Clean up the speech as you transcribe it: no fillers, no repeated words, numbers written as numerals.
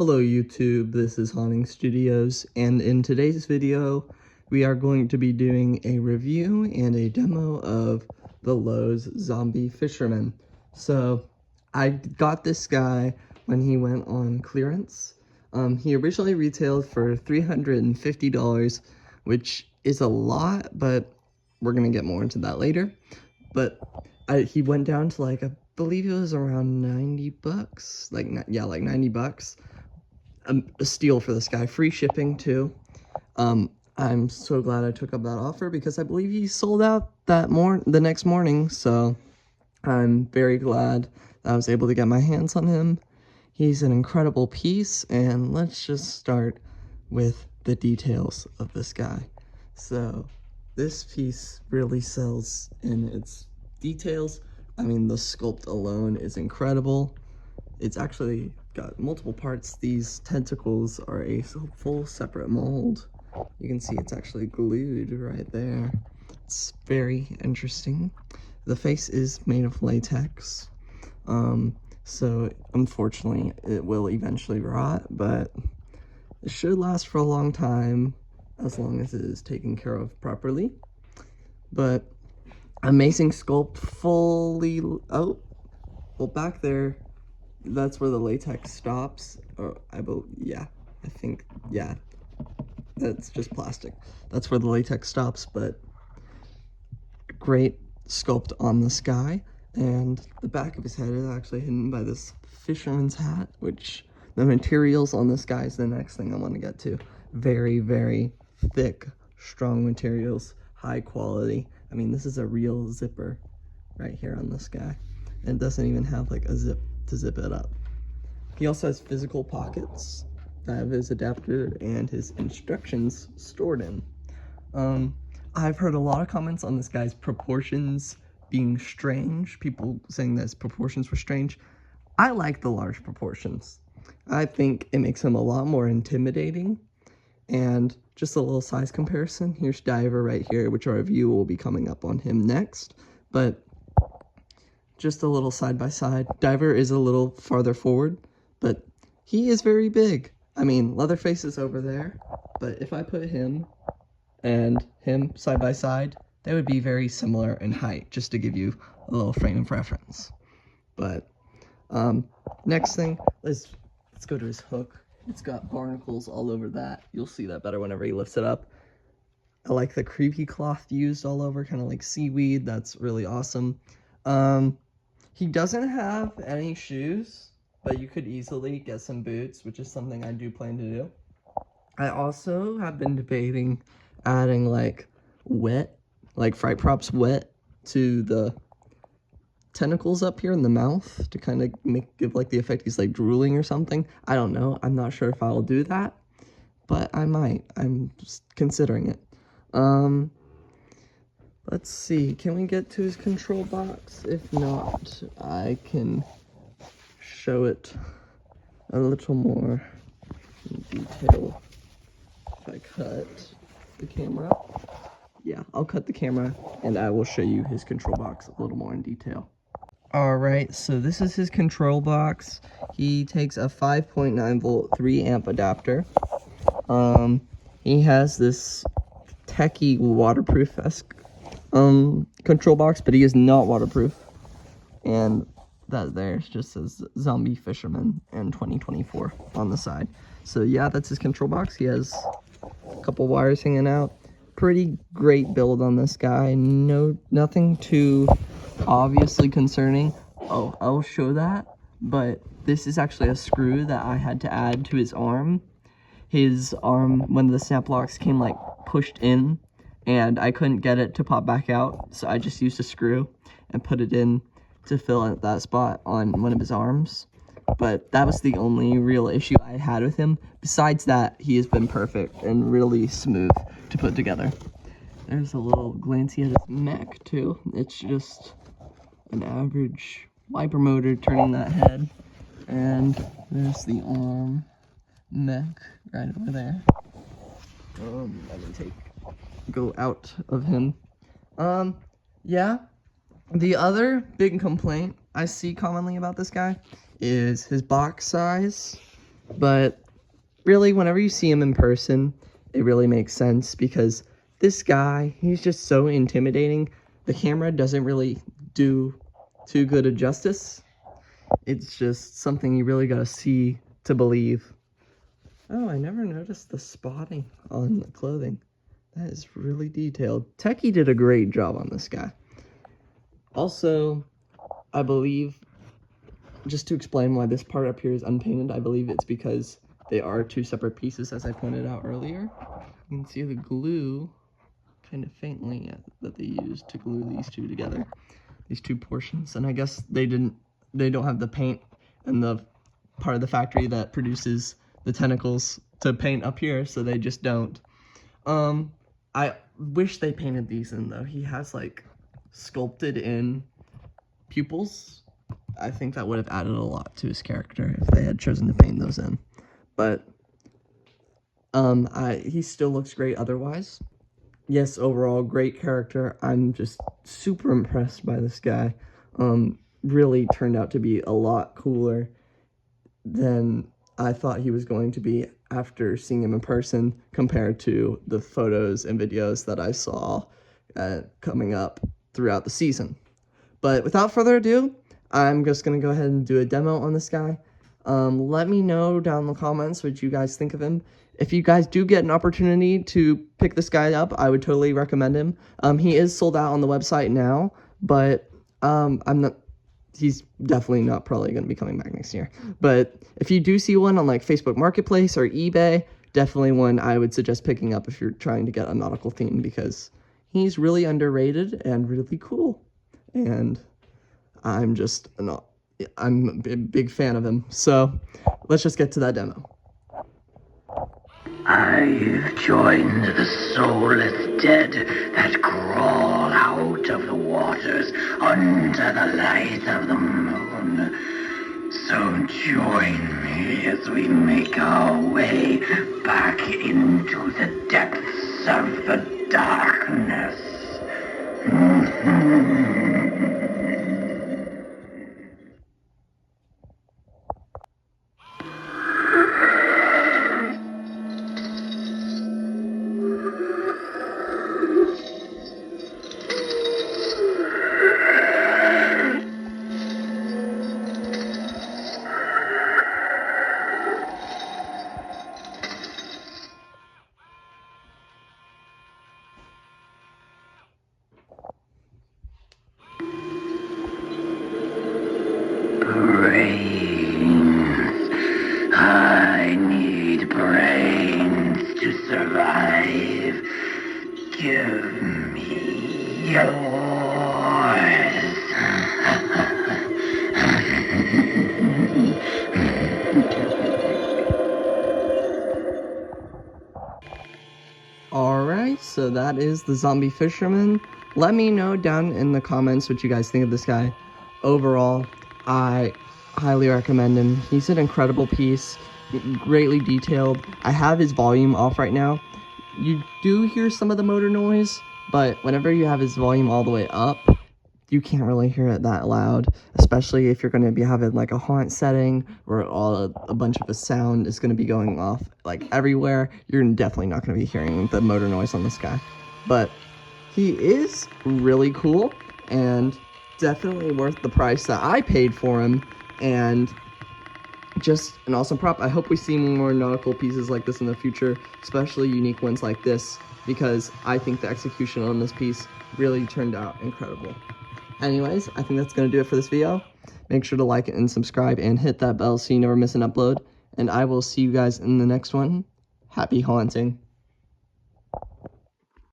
Hello YouTube, this is Haunting Studios, and in today's video, we are going to be doing a review and a demo of the LOWE's Zombie Fisherman. So, I got this guy when he went on clearance. He originally retailed for $350, which is a lot, but we're gonna get more into that later. But he went down to I believe it was around 90 bucks, like 90 bucks. A steal for this guy, free shipping too. I'm so glad I took up that offer because I believe he sold out the next morning, so I'm very glad that I was able to get my hands on him. He's an incredible piece, and let's just start with the details of this guy. So this piece really sells in its details. I mean, the sculpt alone is incredible. It's actually got multiple parts. These tentacles are a full separate mold. You can see it's actually glued right there. It's very interesting. The face is made of latex, so unfortunately it will eventually rot, but it should last for a long time as long as it is taken care of properly. But amazing sculpt, fully, oh, well, back there, that's where the latex stops, or yeah, that's just plastic. That's where the latex stops, but great sculpt on this guy. And the back of his head is actually hidden by this fisherman's hat, which the materials on this guy is the next thing I want to get to. Very, very thick, strong materials, high quality. I mean, this is a real zipper right here on this guy. And it doesn't even have like a zip to zip it up. He also has physical pockets that have his adapter and his instructions stored in. I've heard a lot of comments on this guy's proportions being strange, people saying that his proportions were strange. I like the large proportions. I think it makes him a lot more intimidating. And just a little size comparison, here's Diver right here, which our review will be coming up on him next, but just a little side by side. Diver is a little farther forward, but he is very big. I mean, Leatherface is over there, but if I put him and him side by side, they would be very similar in height, just to give you a little frame of reference. But next thing, let's go to his hook. It's got barnacles all over that. You'll see that better whenever he lifts it up. I like the creepy cloth used all over, kind of like seaweed. That's really awesome. He doesn't have any shoes, but you could easily get some boots, which is something I do plan to do. I also have been debating adding fright props wet to the tentacles up here in the mouth to kind of give the effect he's like drooling or something. I don't know. I'm not sure if I'll do that, but I might. I'm just considering it. Let's see. Can we get to his control box? If not, I can show it a little more in detail if I cut the camera. Yeah, I'll cut the camera and I will show you his control box a little more in detail. Alright, so this is his control box. He takes a 5.9 volt 3 amp adapter. He has this techie waterproof-esque control box, but he is not waterproof. And that there just says Zombie Fisherman and 2024 on the side. So yeah, that's his control box. He has a couple wires hanging out. Pretty great build on this guy. Nothing too obviously concerning. Oh, I'll show that. But this is actually a screw that I had to add to his arm. His arm, when the snap locks came pushed in, and I couldn't get it to pop back out, so I just used a screw and put it in to fill in that spot on one of his arms. But that was the only real issue I had with him. Besides that, he has been perfect and really smooth to put together. There's a little glancey at his mech too. It's just an average wiper motor turning that head. And there's the arm mech right over there. Let me go out of him. Yeah. The other big complaint I see commonly about this guy is his box size. But really, whenever you see him in person, it really makes sense because this guy, he's just so intimidating. The camera doesn't really do too good a justice. It's just something you really gotta see to believe. Oh, I never noticed the spotting on the clothing. That is really detailed. Techie did a great job on this guy. Also, I believe, just to explain why this part up here is unpainted, I believe it's because they are two separate pieces, as I pointed out earlier. You can see the glue kind of faintly that they used to glue these two together, these two portions. And I guess they don't have the paint and the part of the factory that produces the tentacles to paint up here, so they just don't. I wish they painted these in, though. He has like sculpted in pupils. I think that would have added a lot to his character if they had chosen to paint those in. But he still looks great otherwise. Yes, overall, great character. I'm just super impressed by this guy. Really turned out to be a lot cooler than I thought he was going to be after seeing him in person compared to the photos and videos that I saw coming up throughout the season. But without further ado, I'm just going to go ahead and do a demo on this guy. Let me know down in the comments what you guys think of him. If you guys do get an opportunity to pick this guy up, I would totally recommend him. He is sold out on the website now, but he's definitely not probably going to be coming back next year. But if you do see one on like Facebook Marketplace or eBay, definitely one I would suggest picking up if you're trying to get a nautical theme, because he's really underrated and really cool. And I'm a big fan of him. So let's just get to that demo. I've joined the soulless dead that crawl out of the waters under the light of the moon. So join me as we make our way back into the depths of the darkness. Brains. I need brains to survive. Give me yours. Alright, so that is the Zombie Fisherman. Let me know down in the comments what you guys think of this guy. Overall, I highly recommend him. He's an incredible piece, greatly detailed. I have his volume off right now. You do hear some of the motor noise, but whenever you have his volume all the way up, you can't really hear it that loud, especially if you're going to be having like a haunt setting where a bunch of the sound is going to be going off like everywhere. You're definitely not going to be hearing the motor noise on this guy. But he is really cool and definitely worth the price that I paid for him, and just an awesome prop. I hope we see more nautical pieces like this in the future, especially unique ones like this, because I think the execution on this piece really turned out incredible. Anyways, I think that's going to do it for this video. Make sure to like it and subscribe and hit that bell so you never miss an upload. And I will see you guys in the next one. Happy haunting.